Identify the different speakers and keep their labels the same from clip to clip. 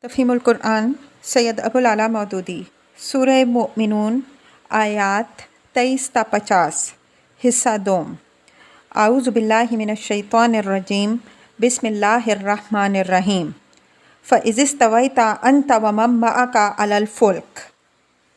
Speaker 1: تفہیم القرآن سید ابوالعلا مودودی سورہ مؤمنون آیات 23 تا 50 حصہ دوم اعوذ باللہ من الشیطان الرجیم بسم اللہ الرحمن الرحیم فَإِذِ اسْتَوَيْتَ أَنْتَ وَمَن مَّعَكَ عَلَى الْفُلْكِ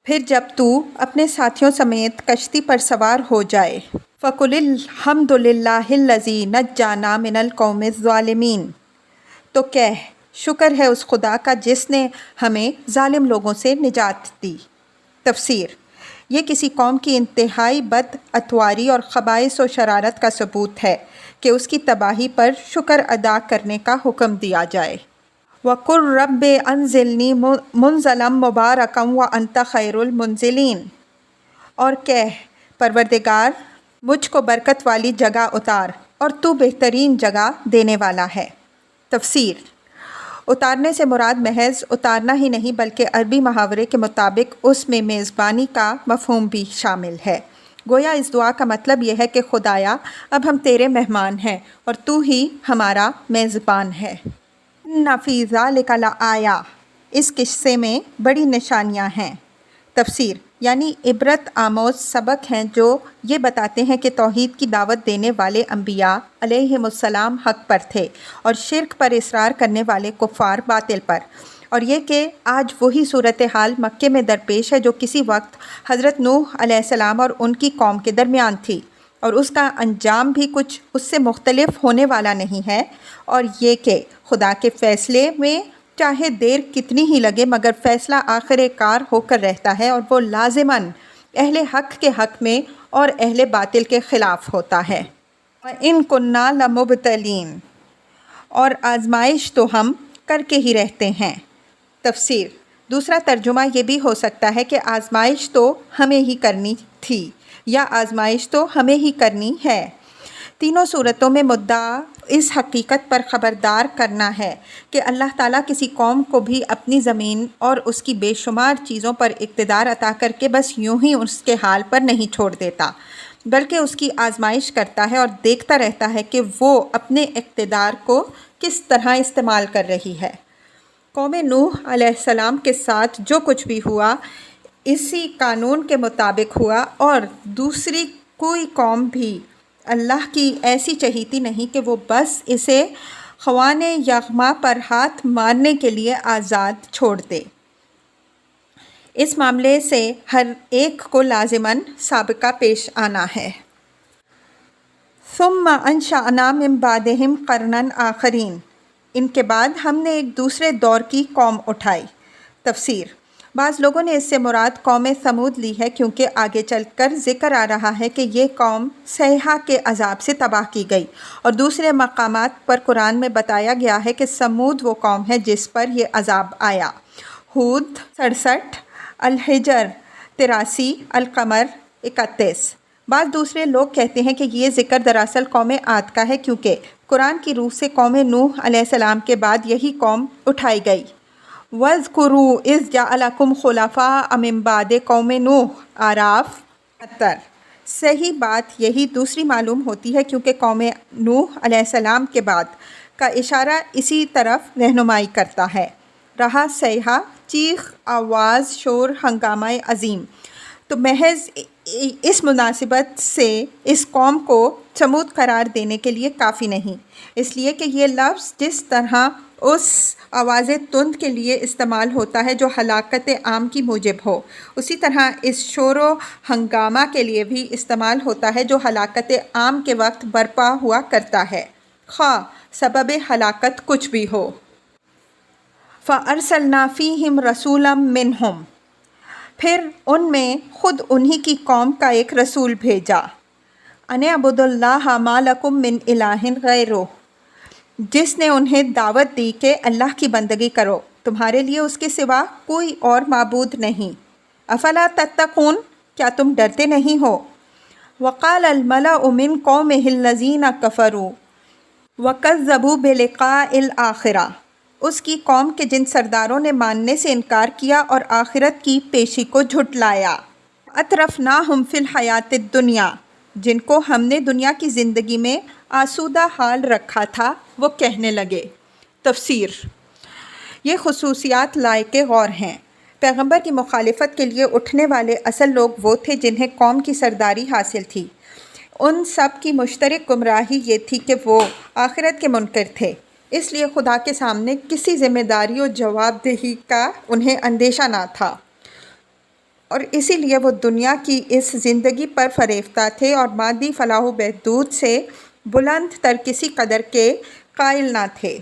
Speaker 1: پھر جب تو اپنے ساتھیوں سمیت کشتی پر سوار ہو جائے فَقُلِ الْحَمْدُ لِلَّهِ الَّذِي نَجَّانَا مِنَ الْقَوْمِ الظَّالِمِينَ تو کہہ شکر ہے اس خدا کا جس نے ہمیں ظالم لوگوں سے نجات دی۔ تفسیر: یہ کسی قوم کی انتہائی بد اتواری اور خبائث و شرارت کا ثبوت ہے کہ اس کی تباہی پر شکر ادا کرنے کا حکم دیا جائے۔ وَقُلْ رَبِّ أَنزِلْنِي مُنزَلًا مُبَارَكًا وَأَنْتَ خَيْرُ الْمُنزِلِينَ اور کہہ پروردگار مجھ کو برکت والی جگہ اتار اور تو بہترین جگہ دینے والا ہے۔ تفسیر: اتارنے سے مراد محض اتارنا ہی نہیں بلکہ عربی محاورے کے مطابق اس میں میزبانی کا مفہوم بھی شامل ہے۔ گویا اس دعا کا مطلب یہ ہے کہ خدایا اب ہم تیرے مہمان ہیں اور تو ہی ہمارا میزبان ہے۔ اِنَّ فِی ذَلِکَ لَآیَةً اس قصے میں بڑی نشانیاں ہیں۔ تفسیر: یعنی عبرت آموز سبق ہیں جو یہ بتاتے ہیں کہ توحید کی دعوت دینے والے انبیاء علیہم السلام حق پر تھے اور شرک پر اصرار کرنے والے کفار باطل پر، اور یہ کہ آج وہی صورتحال مکے میں درپیش ہے جو کسی وقت حضرت نوح علیہ السلام اور ان کی قوم کے درمیان تھی، اور اس کا انجام بھی کچھ اس سے مختلف ہونے والا نہیں ہے، اور یہ کہ خدا کے فیصلے میں چاہے دیر کتنی ہی لگے مگر فیصلہ آخر کار ہو کر رہتا ہے اور وہ لازماً اہل حق کے حق میں اور اہل باطل کے خلاف ہوتا ہے۔ وَإِن كُنَّا لَمُبْتَلِينَ اور آزمائش تو ہم کر کے ہی رہتے ہیں۔ تفسیر: دوسرا ترجمہ یہ بھی ہو سکتا ہے کہ آزمائش تو ہمیں ہی کرنی تھی یا آزمائش تو ہمیں ہی کرنی ہے۔ تینوں صورتوں میں مدعا اس حقیقت پر خبردار کرنا ہے کہ اللہ تعالیٰ کسی قوم کو بھی اپنی زمین اور اس کی بے شمار چیزوں پر اقتدار عطا کر کے بس یوں ہی اس کے حال پر نہیں چھوڑ دیتا، بلکہ اس کی آزمائش کرتا ہے اور دیکھتا رہتا ہے کہ وہ اپنے اقتدار کو کس طرح استعمال کر رہی ہے۔ قوم نوح علیہ السلام کے ساتھ جو کچھ بھی ہوا اسی قانون کے مطابق ہوا، اور دوسری کوئی قوم بھی اللہ کی ایسی چہیتی نہیں کہ وہ بس اسے خوان یغما پر ہاتھ مارنے کے لیے آزاد چھوڑ دے۔ اس معاملے سے ہر ایک کو لازماً سابقہ پیش آنا ہے۔ ثم انشأنا من بعدہم قرنا آخرین ان کے بعد ہم نے ایک دوسرے دور کی قوم اٹھائی۔ تفسیر: بعض لوگوں نے اس سے مراد قوم ثمود لی ہے کیونکہ آگے چل کر ذکر آ رہا ہے کہ یہ قوم صیحہ کے عذاب سے تباہ کی گئی، اور دوسرے مقامات پر قرآن میں بتایا گیا ہے کہ ثمود وہ قوم ہے جس پر یہ عذاب آیا۔ ہود 67، الحجر 83، القمر 31۔ بعض دوسرے لوگ کہتے ہیں کہ یہ ذکر دراصل قوم عاد کا ہے کیونکہ قرآن کی روح سے قوم نوح علیہ السلام کے بعد یہی قوم اٹھائی گئی۔ وَاذْكُرُوا إِذْ جَعَلَكُمْ خُلَفَاءَ مِن بَعْدِ قَوْمِ نُوحٍ اعراف 70۔ صحیح بات یہی دوسری معلوم ہوتی ہے کیونکہ قوم نوح علیہ السلام کے بعد کا اشارہ اسی طرف رہنمائی کرتا ہے۔ رہا صیحہ، چیخ، آواز، شور، ہنگامہ عظیم، تو محض اس مناسبت سے اس قوم کو ثمود قرار دینے کے لیے کافی نہیں، اس لیے کہ یہ لفظ جس طرح اس آواز تند کے لیے استعمال ہوتا ہے جو ہلاکت عام کی موجب ہو، اسی طرح اس شور و ہنگامہ کے لیے بھی استعمال ہوتا ہے جو ہلاکت عام کے وقت برپا ہوا کرتا ہے، خواہ سبب ہلاکت کچھ بھی ہو۔ فَأَرْسَلْنَا فِيهِمْ رَسُولًا مِّنْهُمْ پھر ان میں خود انہی کی قوم کا ایک رسول بھیجا۔ أَنِ اعْبُدُوا اللَّهَ مَا لَكُم مِّنْ إِلَٰهٍ غَيْرُهُ جس نے انہیں دعوت دی کہ اللہ کی بندگی کرو، تمہارے لیے اس کے سوا کوئی اور معبود نہیں۔ افلا تتقون کیا تم ڈرتے نہیں ہو؟ وقال الملأ من قومه الذين كفروا وكذبوا بلقاء الآخرة اس کی قوم کے جن سرداروں نے ماننے سے انکار کیا اور آخرت کی پیشی کو جھٹلایا۔ اترفناہم فی الحیات الدنیا جن کو ہم نے دنیا کی زندگی میں آسودہ حال رکھا تھا، وہ کہنے لگے۔ تفسیر: یہ خصوصیات لائق غور ہیں۔ پیغمبر کی مخالفت کے لیے اٹھنے والے اصل لوگ وہ تھے جنہیں قوم کی سرداری حاصل تھی۔ ان سب کی مشترک گمراہی یہ تھی کہ وہ آخرت کے منکر تھے، اس لیے خدا کے سامنے کسی ذمہ داری و جواب دہی کا انہیں اندیشہ نہ تھا، اور اسی لیے وہ دنیا کی اس زندگی پر فریفتہ تھے اور مادی فلاح و بہبود سے بلند تر کسی قدر کے قائل نہ تھے۔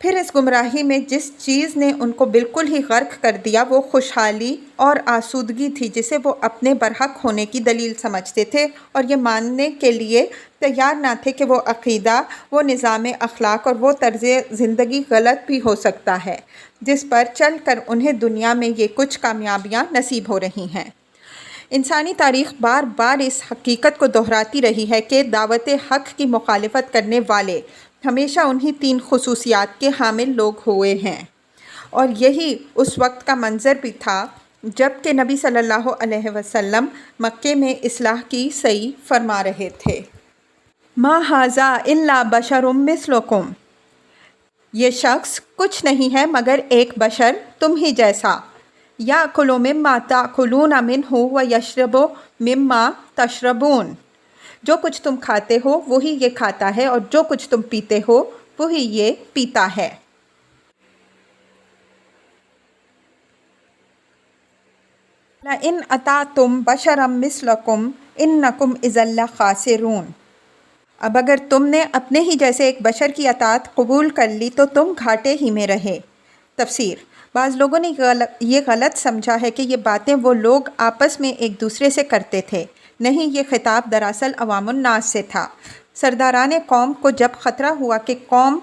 Speaker 1: پھر اس گمراہی میں جس چیز نے ان کو بالکل ہی غرق کر دیا وہ خوشحالی اور آسودگی تھی جسے وہ اپنے برحق ہونے کی دلیل سمجھتے تھے، اور یہ ماننے کے لیے تیار نہ تھے کہ وہ عقیدہ، وہ نظام اخلاق اور وہ طرز زندگی غلط بھی ہو سکتا ہے جس پر چل کر انہیں دنیا میں یہ کچھ کامیابیاں نصیب ہو رہی ہیں۔ انسانی تاریخ بار بار اس حقیقت کو دہراتی رہی ہے کہ دعوت حق کی مخالفت کرنے والے ہمیشہ انہی تین خصوصیات کے حامل لوگ ہوئے ہیں، اور یہی اس وقت کا منظر بھی تھا جب کہ نبی صلی اللہ علیہ وسلم مکے میں اصلاح کی سعی فرما رہے تھے۔ ما ھذا الا بشر مثلکم، یہ شخص کچھ نہیں ہے مگر ایک بشر تم ہی جیسا۔ یأکل مما تأکلون منہ ویشرب مما تشربون، جو کچھ تم کھاتے ہو وہی یہ کھاتا ہے، اور جو کچھ تم پیتے ہو وہی یہ پیتا ہے۔ لئن اطعتم بشرا مثلکم انکم اذا لخاسرون، اب اگر تم نے اپنے ہی جیسے ایک بشر کی اطاعت قبول کر لی تو تم گھاٹے ہی میں رہے۔ تفسیر: بعض لوگوں نے یہ غلط سمجھا ہے کہ یہ باتیں وہ لوگ آپس میں ایک دوسرے سے کرتے تھے، نہیں، یہ خطاب دراصل عوام الناس سے تھا۔ سرداران قوم کو جب خطرہ ہوا کہ قوم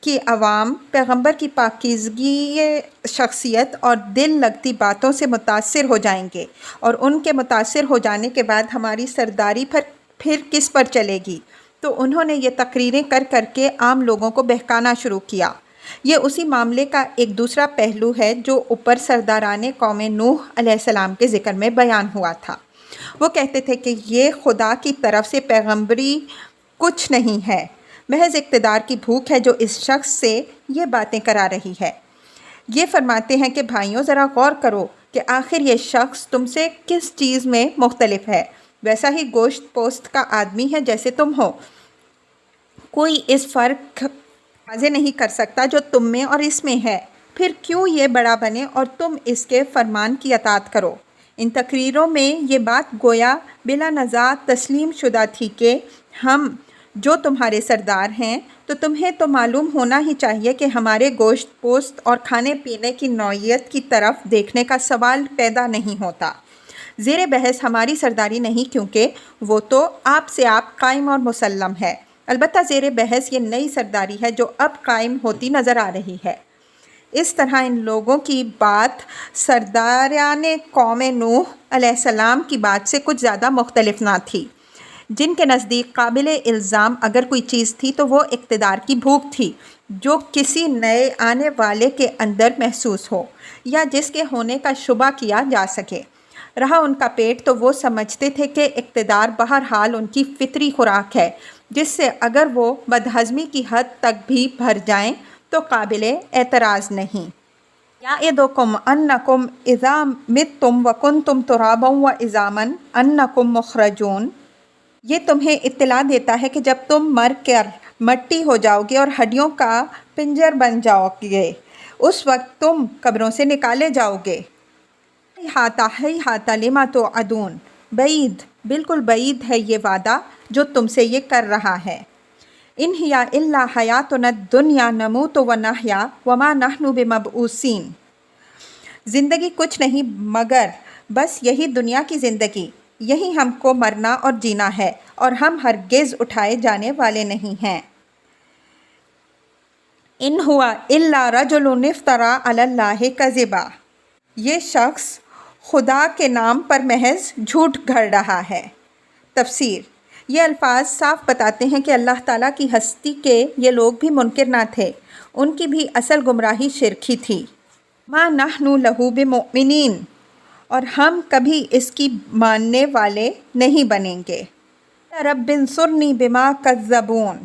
Speaker 1: کی عوام پیغمبر کی پاکیزگی شخصیت اور دل لگتی باتوں سے متاثر ہو جائیں گے، اور ان کے متاثر ہو جانے کے بعد ہماری سرداری پھر کس پر چلے گی، تو انہوں نے یہ تقریریں کر کر کے عام لوگوں کو بہکانا شروع کیا۔ یہ اسی معاملے کا ایک دوسرا پہلو ہے جو اوپر سرداران قوم نوح علیہ السلام کے ذکر میں بیان ہوا تھا۔ وہ کہتے تھے کہ یہ خدا کی طرف سے پیغمبری کچھ نہیں ہے، محض اقتدار کی بھوک ہے جو اس شخص سے یہ باتیں کرا رہی ہے۔ یہ فرماتے ہیں کہ بھائیوں ذرا غور کرو کہ آخر یہ شخص تم سے کس چیز میں مختلف ہے، ویسا ہی گوشت پوست کا آدمی ہے جیسے تم ہو، کوئی اس فرق واضح نہیں کر سکتا جو تم میں اور اس میں ہے، پھر کیوں یہ بڑا بنے اور تم اس کے فرمان کی اطاعت کرو۔ ان تقریروں میں یہ بات گویا بلا نزاع تسلیم شدہ تھی کہ ہم جو تمہارے سردار ہیں تو تمہیں تو معلوم ہونا ہی چاہیے کہ ہمارے گوشت پوست اور کھانے پینے کی نوعیت کی طرف دیکھنے کا سوال پیدا نہیں ہوتا۔ زیر بحث ہماری سرداری نہیں، کیونکہ وہ تو آپ سے آپ قائم اور مسلم ہے، البتہ زیر بحث یہ نئی سرداری ہے جو اب قائم ہوتی نظر آ رہی ہے۔ اس طرح ان لوگوں کی بات سرداران قوم نوح علیہ السلام کی بات سے کچھ زیادہ مختلف نہ تھی، جن کے نزدیک قابل الزام اگر کوئی چیز تھی تو وہ اقتدار کی بھوک تھی جو کسی نئے آنے والے کے اندر محسوس ہو یا جس کے ہونے کا شبہ کیا جا سکے۔ رہا ان کا پیٹ تو وہ سمجھتے تھے کہ اقتدار بہرحال ان کی فطری خوراک ہے جس سے اگر وہ بدہضمی کی حد تک بھی بھر جائیں تو قابل اعتراض نہیں۔ یعدکم انکم اذا متم وکنتم ترابا وعظاما انکم مخرجون، یہ تمہیں اطلاع دیتا ہے کہ جب تم مر کر مٹی ہو جاؤ گے اور ہڈیوں کا پنجر بن جاؤ گے، اس وقت تم قبروں سے نکالے جاؤ گے۔ ہیہات لما توعدون، بعید، بالکل بعید ہے یہ وعدہ جو تم سے یہ کر رہا ہے۔ ان ہی الا حیاتنا الدنیا نموت ونحیا وما نحن بمبعوثین، زندگی کچھ نہیں مگر بس یہی دنیا کی زندگی، یہی ہم کو مرنا اور جینا ہے، اور ہم ہرگز اٹھائے جانے والے نہیں ہیں۔ ان ہوا الا رجل افتری علی اللہ کذبا، یہ شخص خدا کے نام پر محض جھوٹ گھڑ رہا ہے۔ تفسیر: یہ الفاظ صاف بتاتے ہیں کہ اللہ تعالیٰ کی ہستی کے یہ لوگ بھی منکر نہ تھے، ان کی بھی اصل گمراہی شرک ہی تھی۔ ما نحن لہ بمؤمنین، اور ہم کبھی اس کی ماننے والے نہیں بنیں گے۔ رب انصرنی بما کذبون،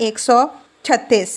Speaker 1: 136,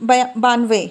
Speaker 1: 92,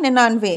Speaker 1: 99,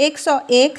Speaker 1: 101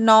Speaker 1: 9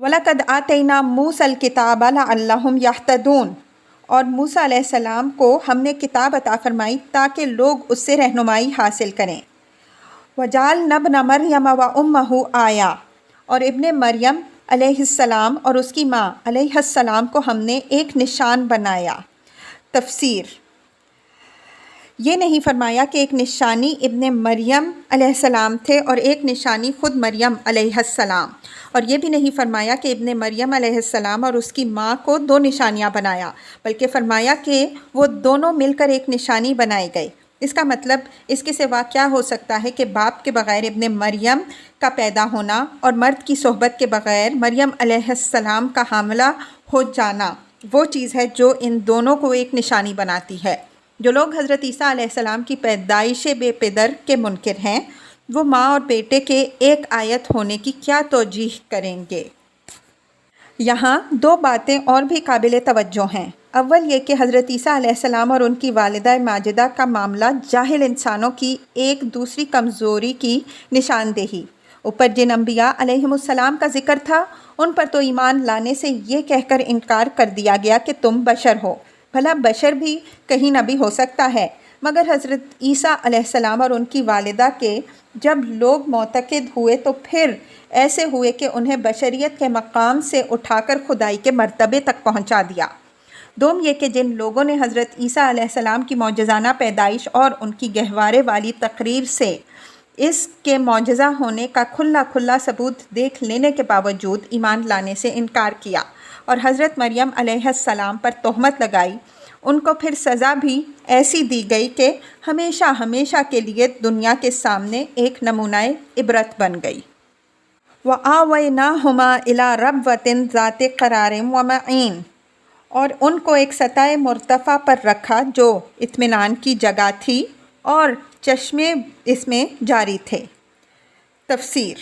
Speaker 1: وَلَقَدْ آتَيْنَا مُوسَى الْكِتَابَ لَعَلَّهُمْ يَهْتَدُونَ، اور موسیٰ علیہ السلام کو ہم نے کتاب عطا فرمائی تاکہ لوگ اس سے رہنمائی حاصل کریں۔ وَجَعَلْنَا ابْنَ مَرْيَمَ وَأُمَّهُ آیَةً، اور ابن مریم علیہ السلام اور اس کی ماں علیہ السلام کو ہم نے ایک نشان بنایا۔ تفسیر: یہ نہیں فرمایا کہ ایک نشانی ابن مریم علیہ السلام تھے اور ایک نشانی خود مریم علیہ السلام، اور یہ بھی نہیں فرمایا کہ ابن مریم علیہ السلام اور اس کی ماں کو دو نشانیاں بنایا، بلکہ فرمایا کہ وہ دونوں مل کر ایک نشانی بنائے گئے۔ اس کا مطلب اس کے سوا کیا ہو سکتا ہے کہ باپ کے بغیر ابن مریم کا پیدا ہونا اور مرد کی صحبت کے بغیر مریم علیہ السلام کا حاملہ ہو جانا وہ چیز ہے جو ان دونوں کو ایک نشانی بناتی ہے۔ جو لوگ حضرت عیسیٰ علیہ السلام کی پیدائش بے پدر کے منکر ہیں، وہ ماں اور بیٹے کے ایک آیت ہونے کی کیا توجیح کریں گے؟ یہاں دو باتیں اور بھی قابل توجہ ہیں۔ اول یہ کہ حضرت عیسیٰ علیہ السلام اور ان کی والدہ ماجدہ کا معاملہ جاہل انسانوں کی ایک دوسری کمزوری کی نشاندہی۔ اوپر جن انبیاء علیہم السلام کا ذکر تھا، ان پر تو ایمان لانے سے یہ کہہ کر انکار کر دیا گیا کہ تم بشر ہو۔ بھلا بشر بھی کہیں نبی ہو سکتا ہے، مگر حضرت عیسیٰ علیہ السلام اور ان کی والدہ کے جب لوگ معتقد ہوئے تو پھر ایسے ہوئے کہ انہیں بشریت کے مقام سے اٹھا کر خدائی کے مرتبے تک پہنچا دیا۔ دوم یہ کہ جن لوگوں نے حضرت عیسیٰ علیہ السلام کی معجزانہ پیدائش اور ان کی گہوارے والی تقریر سے اس کے معجزہ ہونے کا کھلا کھلا ثبوت دیکھ لینے کے باوجود ایمان لانے سے انکار کیا اور حضرت مریم علیہ السلام پر تہمت لگائی، ان کو پھر سزا بھی ایسی دی گئی کہ ہمیشہ ہمیشہ کے لیے دنیا کے سامنے ایک نمونہ عبرت بن گئی۔ وَآوَيْنَاهُمَا إِلَىٰ رَبْوَةٍ ذَاتِ قَرَارٍ وَمَعِينٍ، اور ان کو ایک سطح مرتفع پر رکھا جو اطمینان کی جگہ تھی اور چشمے اس میں جاری تھے۔ تفسیر: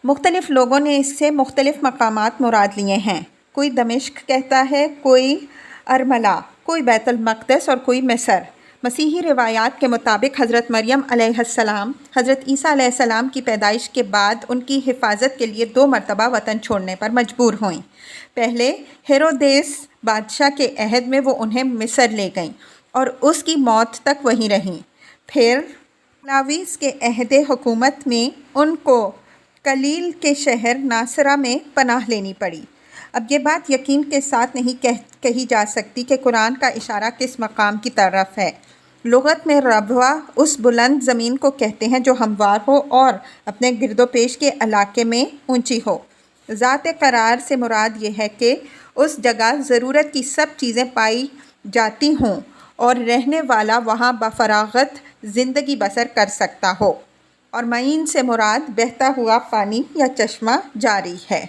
Speaker 1: مختلف لوگوں نے اس سے مختلف مقامات مراد لیے ہیں۔ کوئی دمشق کہتا ہے، کوئی ارملہ، کوئی بیت المقدس اور کوئی مصر۔ مسیحی روایات کے مطابق حضرت مریم علیہ السلام حضرت عیسیٰ علیہ السلام کی پیدائش کے بعد ان کی حفاظت کے لیے 2 مرتبہ وطن چھوڑنے پر مجبور ہوئیں۔ پہلے ہیرودیس بادشاہ کے عہد میں وہ انہیں مصر لے گئیں اور اس کی موت تک وہیں رہیں۔ پھر لاویس کے عہد حکومت میں ان کو گلیل کے شہر ناصرہ میں پناہ لینی پڑی۔ اب یہ بات یقین کے ساتھ نہیں کہی جا سکتی کہ قرآن کا اشارہ کس مقام کی طرف ہے۔ لغت میں ربوہ اس بلند زمین کو کہتے ہیں جو ہموار ہو اور اپنے گرد و پیش کے علاقے میں اونچی ہو۔ ذات قرار سے مراد یہ ہے کہ اس جگہ ضرورت کی سب چیزیں پائی جاتی ہوں اور رہنے والا وہاں بفراغت زندگی بسر کر سکتا ہو، اور معین سے مراد بہتا ہوا پانی یا چشمہ جاری ہے۔